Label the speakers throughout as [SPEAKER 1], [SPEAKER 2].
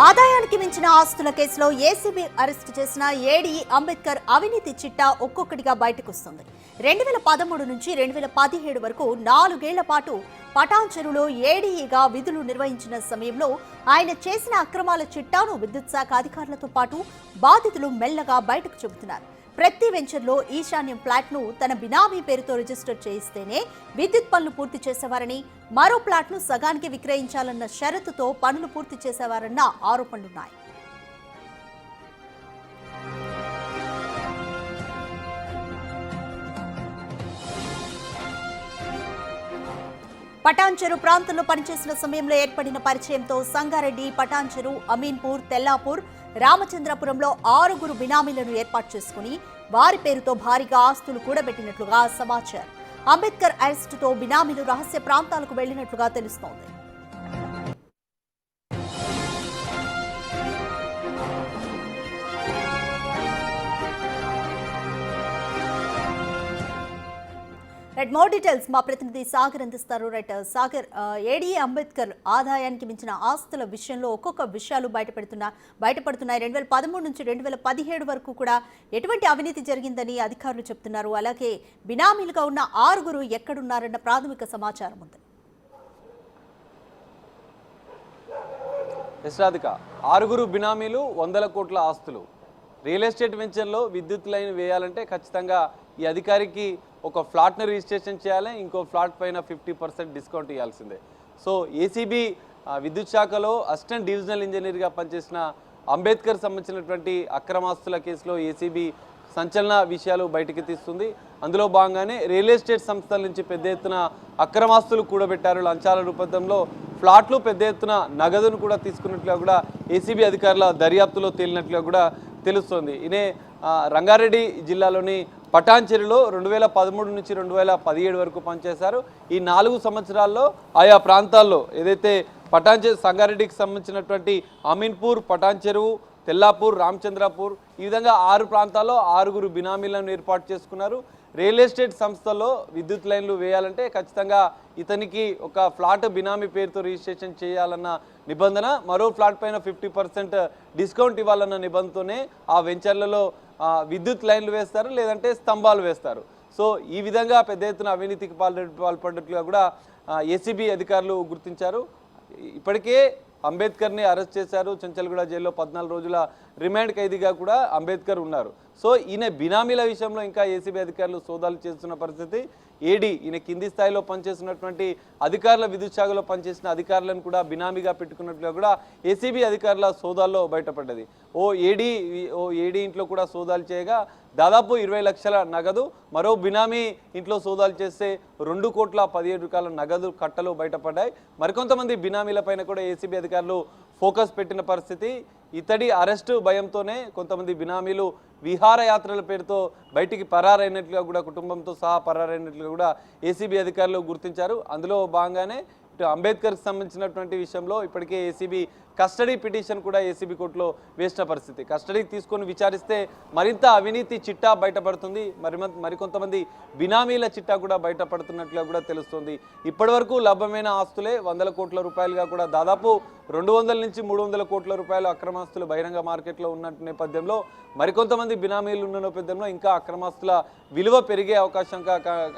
[SPEAKER 1] ఆదాయానికి మించిన ఆస్తుల కేసులో ఏసీబీ అరెస్టు చేసిన ఏడీ అంబేద్కర్ అవినీతి చిట్టా ఒక్కొక్కటిగా బయటకొస్తుంది. 2013 నుంచి 2017 వరకు 4 ఏళ్ల పాటు పటాన్ చెరువులో ఏడీగా విధులు నిర్వహించిన సమయంలో ఆయన చేసిన అక్రమాల చిట్టాను విద్యుత్ శాఖ అధికారులతో పాటు బాధితులు మెల్లగా బయటకు చెబుతున్నారు. ప్రతి వెంచర్లో ఈశాన్యం ఫ్లాట్ను తన బినామీ పేరుతో రిజిస్టర్ చేయిస్తేనే విద్యుత్ పనులు పూర్తి చేసేవారని, మరో ఫ్లాట్ను సగానికి విక్రయించాలన్న షరతుతో పనులు పూర్తి చేసేవారన్న ఆరోపణలున్నాయి. పటాన్ చెరువు ప్రాంతంలో పనిచేసిన సమయంలో ఏర్పడిన పరిచయంతో సంగారెడ్డి, పటాన్ చెరువు, అమీన్పూర్, తెల్లాపూర్, రామచంద్రపురంలో 6 బినామీలను ఏర్పాటు చేసుకుని వారి పేరుతో భారీగా ఆస్తులు కూడబెట్టినట్లుగా సమాచారం. అంబేద్కర్ అరెస్టుతో బినామీలు రహస్య ప్రాంతాలకు వెళ్లినట్లుగా తెలుస్తోంది. మోర్ డీటెయిల్స్ మా ప్రతినిధి సాగర్ అందిస్తారు. సాగర్, ఏడీ అంబేద్కర్ ఆదాయానికి మించిన ఆస్తుల విషయంలో ఒక్కొక్క విషయాలు బయటపడుతున్నాయి. 2013 నుంచి 2017 వరకు కూడా ఎటువంటి అవినీతి జరిగిందని అధికారులు చెప్తున్నారు. అలాగే బినామీలుగా ఉన్న 6 ఎక్కడున్నారన్న ప్రాథమిక సమాచారం ఉంది.
[SPEAKER 2] యశ్రాధిక, 6 బినామీలు, 100 కోట్ల ఆస్తులు. రియల్ ఎస్టేట్ వెంచర్లో విద్యుత్ లైన్ వేయాలంటే ఖచ్చితంగా ఈ అధికారికి ఒక ఫ్లాట్ను రిజిస్ట్రేషన్ చేయాలి, ఇంకో ఫ్లాట్ పైన 50% డిస్కౌంట్ ఇవ్వాల్సిందే. సో ఏసీబీ విద్యుత్ శాఖలో అసిస్టెంట్ డివిజనల్ ఇంజనీర్గా పనిచేసిన అంబేద్కర్ సంబంధించినటువంటి అక్రమాస్తుల కేసులో ఏసీబీ సంచలన విషయాలు బయటికి తీస్తుంది. అందులో భాగంగానే రియల్ ఎస్టేట్ సంస్థల నుంచి పెద్ద ఎత్తున అక్రమాస్తులు కూడబెట్టారు. లంచాల రూపంలో ఫ్లాట్లు, పెద్ద ఎత్తున నగదును కూడా తీసుకున్నట్లుగా కూడా ఏసీబీ అధికారుల దర్యాప్తులో తేలినట్లుగా కూడా తెలుస్తోంది. ఈయనే రంగారెడ్డి జిల్లాలోని పటాన్ చెరువులో 2013 నుంచి 2017 వరకు పనిచేశారు. ఈ 4 సంవత్సరాల్లో ఆయా ప్రాంతాల్లో ఏదైతే పటాన్ చెరువు, సంగారెడ్డికి సంబంధించినటువంటి అమీన్పూర్, పటాన్ చెరువు, తెల్లాపూర్, రామచంద్రపూర్, ఈ విధంగా 6 ప్రాంతాల్లో 6 బినామీలను ఏర్పాటు చేసుకున్నారు. రియల్ ఎస్టేట్ సంస్థల్లో విద్యుత్ లైన్లు వేయాలంటే ఖచ్చితంగా ఇతనికి ఒక ఫ్లాట్ బినామీ పేరుతో రిజిస్ట్రేషన్ చేయాలన్న నిబంధన, మరో ఫ్లాట్ పైన 50% డిస్కౌంట్ ఇవ్వాలన్న నిబంధనతోనే ఆ వెంచర్లలో విద్యుత్ లైన్లు వేస్తారు, లేదంటే స్తంభాలు వేస్తారు. సో ఈ విధంగా పెద్ద ఎత్తున అవినీతికి పాల్పడ్డట్లుగా కూడా ఏసీబీ అధికారులు గుర్తించారు. ఇప్పటికే అంబేద్కర్ని అరెస్ట్ చేశారు. చెంచల్గూడ జైల్లో 14 రోజుల రిమాండ్ ఖైదీగా కూడా అంబేద్కర్ ఉన్నారు. సో ఈయన బినామీల విషయంలో ఇంకా ఏసీబీ అధికారులు సోదాలు చేస్తున్న పరిస్థితి. ఏడీ ఈయన కింది స్థాయిలో పనిచేస్తున్నటువంటి అధికారుల, విద్యుత్ శాఖలో పనిచేసిన అధికారులను కూడా బినామీగా పెట్టుకున్నట్లుగా కూడా ఏసీబీ అధికారుల సోదాల్లో బయటపడ్డది. ఓ ఏడీ ఇంట్లో కూడా సోదాలు చేయగా దాదాపు 20 లక్షల నగదు, మరో బినామీ ఇంట్లో సోదాలు చేస్తే 2,17,00,000 నగదు కట్టలు బయటపడ్డాయి. మరికొంతమంది బినామీలపైన కూడా ఏసీబీ అధికారులు ఫోకస్ పెట్టిన పరిస్థితి. ఇతడి అరెస్టు భయంతోనే కొంతమంది బినామీలు విహారయాత్రల పేరుతో బయటికి పరారైనట్లుగా కూడా, కుటుంబంతో సహా పరారైనట్లుగా కూడా ఏసీబీ అధికారులు గుర్తించారు. అందులో భాగంగానే అంబేద్కర్కి సంబంధించినటువంటి విషయంలో ఇప్పటికే ఏసీబీ కస్టడీ పిటిషన్ కూడా ఏసీబీ కోర్టులో వేసిన పరిస్థితి. కస్టడీకి తీసుకొని విచారిస్తే మరింత అవినీతి చిట్టా బయటపడుతుంది, మరికొంతమంది బినామీల చిట్టా కూడా బయటపడుతున్నట్లుగా కూడా తెలుస్తుంది. ఇప్పటి వరకు లభ్యమైన ఆస్తులే 100 కోట్ల రూపాయలుగా కూడా దాదాపు 200 నుంచి 300 కోట్ల రూపాయల అక్రమాస్తులు బహిరంగ మార్కెట్లో ఉన్న నేపథ్యంలో, మరికొంతమంది బినామీలు ఉన్న నేపథ్యంలో ఇంకా అక్రమాస్తుల విలువ పెరిగే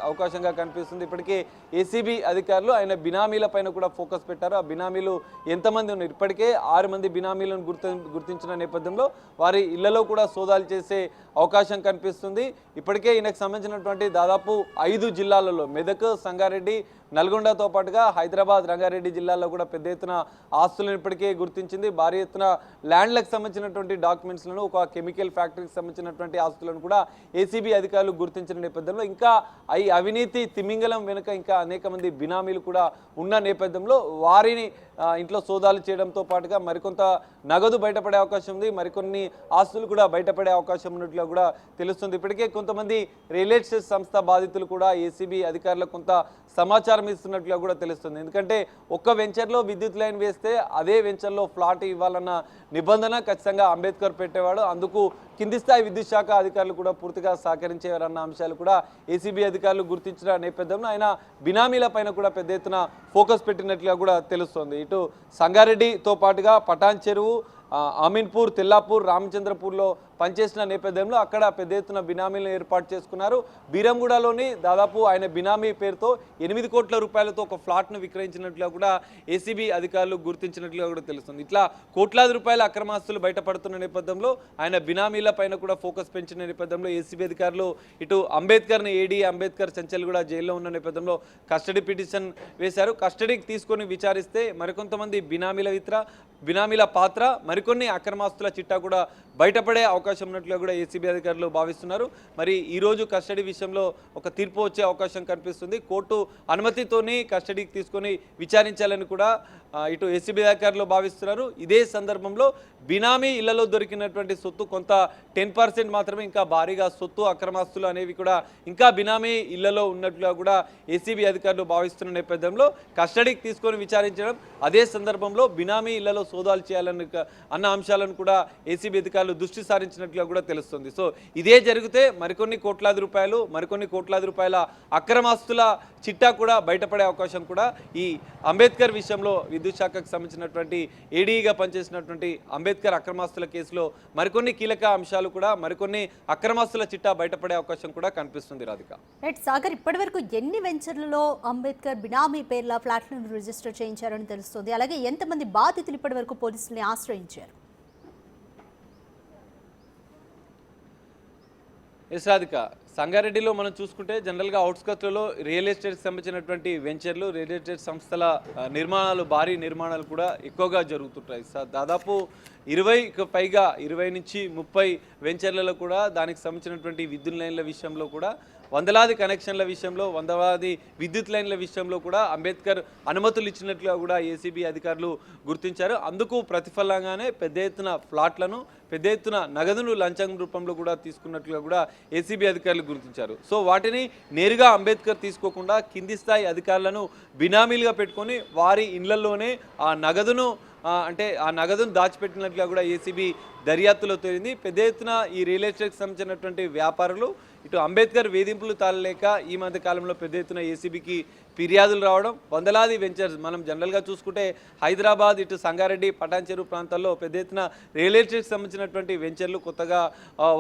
[SPEAKER 2] అవకాశంగా కనిపిస్తుంది. ఇప్పటికే ఏసీబీ అధికారులు ఆయన బినామీల పైన కూడా ఫోకస్ పెట్టారు. ఆ బినామీలు ఎంతమంది ఉన్నారు? ఇప్పటికే 6 మంది బినామీలను గుర్తించిన నేపథ్యంలో వారి ఇళ్లలో కూడా సోదాలు చేసే అవకాశం కనిపిస్తుంది. ఇప్పటికే ఈయనకు సంబంధించినటువంటి దాదాపు 5 జిల్లాలలో మెదక్, సంగారెడ్డి, నల్గొండతో పాటుగా హైదరాబాద్, రంగారెడ్డి జిల్లాల్లో కూడా పెద్ద ఎత్తున ఆస్తులను ఇప్పటికే గుర్తించింది. భారీ ఎత్తున ల్యాండ్లకు సంబంధించినటువంటి డాక్యుమెంట్స్లను, ఒక కెమికల్ ఫ్యాక్టరీకి సంబంధించినటువంటి ఆస్తులను కూడా ఏసీబీ అధికారులు గుర్తించిన నేపథ్యంలో ఇంకా ఈ అవినీతి తిమింగలం వెనుక ఇంకా అనేక మంది బినామీలు కూడా ఉన్న నేపథ్యంలో వారిని ఇంట్లో సోదాలు చేయడంతో పాటుగా మరికొంత నగదు బయటపడే అవకాశం ఉంది, మరికొన్ని ఆస్తులు కూడా బయటపడే అవకాశం ఉన్నట్లు కూడా తెలుస్తుంది. ఇప్పటికే కొంతమంది రియల్ ఎస్టేట్ సంస్థ బాధితులు కూడా ఏసీబీ అధికారులకు కొంత సమాచారం ఇస్తున్నట్లుగా కూడా తెలుస్తుంది. ఎందుకంటే ఒక్క వెంచర్లో విద్యుత్ లైన్ వేస్తే అదే వెంచర్లో ఫ్లాట్ ఇవ్వాలన్న నిబంధన ఖచ్చితంగా అంబేద్కర్ పెట్టేవాడు. అందుకు కింది స్థాయి విద్యుత్ శాఖ అధికారులు కూడా పూర్తిగా సహకరించేవారన్న అంశాలు కూడా ఏసీబీ అధికారులు గుర్తించిన నేపథ్యంలో ఆయన బినామీల పైన కూడా పెద్ద ఎత్తున ఫోకస్ పెట్టినట్లుగా కూడా తెలుస్తోంది. ఇటు సంగారెడ్డితో పాటుగా పటాన్ చెరువు, అమీన్పూర్, తెల్లాపూర్, రామచంద్రపూర్లో పనిచేసిన నేపథ్యంలో అక్కడ పెద్ద ఎత్తున బినామీలను ఏర్పాటు చేసుకున్నారు. బీరంగూడలోని దాదాపు ఆయన బినామీ పేరుతో 8 కోట్ల రూపాయలతో ఒక ఫ్లాట్ను విక్రయించినట్లుగా కూడా ఏసీబీ అధికారులు గుర్తించినట్లుగా కూడా తెలుస్తుంది. ఇట్లా కోట్లాది రూపాయల అక్రమాస్తులు బయటపడుతున్న నేపథ్యంలో ఆయన బినామీల పైన కూడా ఫోకస్ పెంచిన నేపథ్యంలో ఏసీబీ అధికారులు ఇటు అంబేద్కర్ని ఏడీ అంబేద్కర్ చంచల్ కూడా జైల్లో ఉన్న నేపథ్యంలో కస్టడీ పిటిషన్ వేశారు. కస్టడీకి తీసుకొని విచారిస్తే మరికొంతమంది బినామీల పాత్ర, మరికొన్ని అక్రమాస్తుల చిట్టా కూడా బయటపడే అవకాశం ఉన్నట్లుగా కూడా ఏసీబీ అధికారులు భావిస్తున్నారు. మరి ఈరోజు కస్టడీ విషయంలో ఒక తీర్పు వచ్చే అవకాశం కనిపిస్తుంది. కోర్టు అనుమతితోని కస్టడీకి తీసుకొని విచారించాలని కూడా ఇటు ఏసీబీ అధికారులు భావిస్తున్నారు. ఇదే సందర్భంలో బినామీ ఇళ్లలో దొరికినటువంటి సొత్తు కొంత 10% మాత్రమే, ఇంకా భారీగా సొత్తు అక్రమాస్తులు అనేవి కూడా ఇంకా బినామీ ఇళ్లలో ఉన్నట్లుగా కూడా ఏసీబీ అధికారులు భావిస్తున్న నేపథ్యంలో కస్టడీకి తీసుకొని విచారించడం, అదే సందర్భంలో బినామీ ఇళ్లలో సోదాలు చేయాలని అన్న అంశాలను కూడా ఏసీబీ అధికారులు దృష్టి సారించినట్లుగా కూడా తెలుస్తుంది. సో ఇదే జరిగితే మరికొన్ని కోట్లాది రూపాయల అక్రమాస్తుల చిట్టా కూడా బయటపడే అవకాశం కూడా ఈ అంబేద్కర్ విషయంలో విద్యుత్ శాఖకు సంబంధించినటువంటి ఏడీగా పనిచేసినటువంటి అంబేద్కర్ అక్రమాస్తుల కేసులో మరికొన్ని కీలక అంశాలు కూడా, మరికొన్ని అక్రమాస్తుల చిట్టా బయటపడే అవకాశం కూడా కనిపిస్తుంది. రాధిక.
[SPEAKER 1] రైట్ సాగర్, ఇప్పటివరకు ఎన్ని వెంచర్లలో అంబేద్కర్ బినామీ పేర్ల ఫ్లాట్లను రిజిస్టర్ చేయించారని తెలుస్తుంది? అలాగే ఎంతమంది బాధితులు ఇప్పటివరకు పోలీసుల్ని ఆశ్రయించారు?
[SPEAKER 2] ఎస్ రాధిక, సంగారెడ్డిలో మనం చూసుకుంటే జనరల్గా అవుట్స్కట్లలో రియల్ ఎస్టేట్కి సంబంధించినటువంటి వెంచర్లు, రియల్ ఎస్టేట్ సంస్థల నిర్మాణాలు, భారీ నిర్మాణాలు కూడా ఎక్కువగా జరుగుతుంటాయి. దాదాపు 20కి పైగా 20 నుంచి 30 వెంచర్లలో కూడా దానికి సంబంధించినటువంటి విద్యుత్ లైన్ల విషయంలో కూడా, వందలాది కనెక్షన్ల విషయంలో, వందలాది విద్యుత్ లైన్ల విషయంలో కూడా అంబేద్కర్ అనుమతులు ఇచ్చినట్లుగా కూడా ఏసీబీ అధికారులు గుర్తించారు. అందుకు ప్రతిఫలంగానే పెద్ద ఎత్తున ఫ్లాట్లను, పెద్ద ఎత్తున నగదును లంచం రూపంలో కూడా తీసుకున్నట్లుగా కూడా ఏసీబీ అధికారులు గుర్తించారు. సో వాటిని నేరుగా అంబేద్కర్ తీసుకోకుండా కింది స్థాయి అధికారులను బినామీలుగా పెట్టుకొని వారి ఇళ్లలోనే ఆ నగదును దాచిపెట్టినట్లుగా కూడా ఏసీబీ దర్యాప్తులో తేలింది. పెద్ద ఎత్తున ఈ రియల్ ఎస్టేట్కి సంబంధించినటువంటి వ్యాపారులు ఇటు అంబేద్కర్ వేధింపులు తాళలేక ఈ మధ్య కాలంలో పెద్ద ఎత్తున ఏసీబీకి ఫిర్యాదులు రావడం, వందలాది వెంచర్స్ మనం జనరల్గా చూసుకుంటే హైదరాబాద్, ఇటు సంగారెడ్డి, పటాన్ చెరువు ప్రాంతాల్లో పెద్ద ఎత్తున రియల్ ఎస్టేట్కి సంబంధించినటువంటి వెంచర్లు కొత్తగా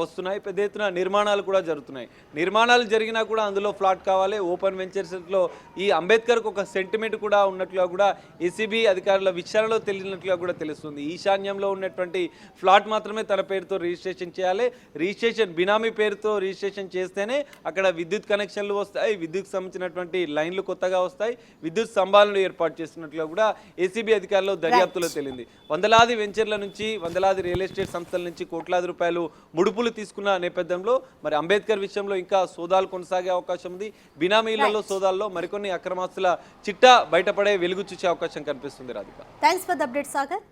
[SPEAKER 2] వస్తున్నాయి. పెద్ద ఎత్తున నిర్మాణాలు కూడా జరుగుతున్నాయి. నిర్మాణాలు జరిగినా కూడా అందులో ఫ్లాట్ కావాలి. ఓపెన్ వెంచర్స్లో ఈ అంబేద్కర్కు ఒక సెంటిమెంట్ కూడా ఉన్నట్లుగా కూడా ఏసీబీ అధికారుల విచారణలో తెలియనట్లుగా కూడా తెలుస్తుంది. ఈశాన్యంలో ఉన్నటువంటి ఫ్లాట్ మాత్రమే తన పేరుతో రిజిస్ట్రేషన్ చేయాలి. బినామీ పేరుతో రిజిస్ట్రేషన్ చేస్తేనే అక్కడ విద్యుత్ కనెక్షన్లు వస్తాయి, విద్యుత్ సంబంధించినటువంటి లైన్లు కొత్తగా వస్తాయి, విద్యుత్ స్తంభాలను ఏర్పాటు చేస్తున్నట్లుగా కూడా ఏసీబీ అధికారులు దర్యాప్తులో తేలింది. వందలాది వెంచర్ల నుంచి, వందలాది రియల్ ఎస్టేట్ సంస్థల నుంచి కోట్లాది రూపాయలు ముడుపులు తీసుకున్న నేపథ్యంలో మరి అంబేద్కర్ విషయంలో ఇంకా సోదాలు కొనసాగే అవకాశం ఉంది. బినామీలలో సోదాల్లో మరికొన్ని అక్రమాస్తుల చిట్టా బయటపడే వెలుగు చూసే అవకాశం కనిపిస్తుంది. Radhika,
[SPEAKER 1] thanks for the update Sagar.